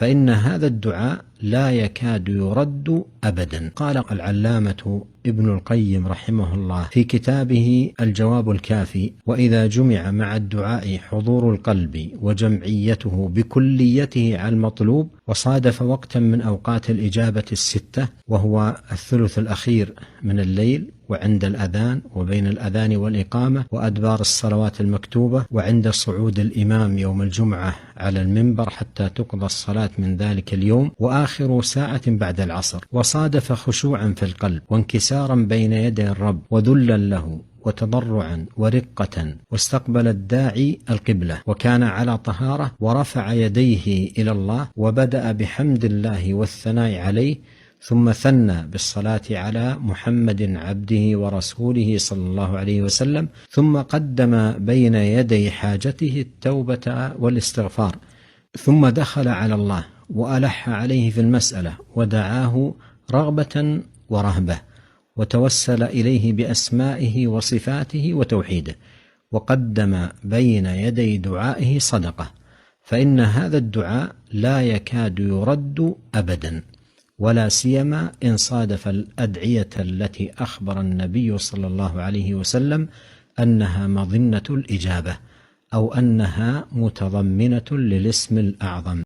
فإن هذا الدعاء لا يكاد يرد أبدا. قال العلامة ابن القيم رحمه الله في كتابه الجواب الكافي: وإذا جمع مع الدعاء حضور القلب وجمعيته بكليته على المطلوب، وصادف وقتا من أوقات الإجابة الستة، وهو الثلث الأخير من الليل، وعند الأذان، وبين الأذان والإقامة، وأدبار الصلوات المكتوبة، وعند صعود الإمام يوم الجمعة على المنبر حتى تقضى الصلاة من ذلك اليوم، وآخر ساعة بعد العصر، وصادف خشوعا في القلب وانكسارا بين يدي الرب وذلا له وتضرعا ورقة، واستقبل الداعي القبلة وكان على طهارة، ورفع يديه إلى الله وبدأ بحمد الله والثناء عليه، ثم ثنى بالصلاة على محمد عبده ورسوله صلى الله عليه وسلم، ثم قدم بين يدي حاجته التوبة والاستغفار، ثم دخل على الله وألح عليه في المسألة ودعاه رغبة ورهبة، وتوسل إليه بأسمائه وصفاته وتوحيده، وقدم بين يدي دعائه صدقة، فإن هذا الدعاء لا يكاد يرد أبدا، ولا سيما إن صادف الأدعية التي أخبر النبي صلى الله عليه وسلم أنها مظنة الإجابة، أو أنها متضمنة للاسم الأعظم.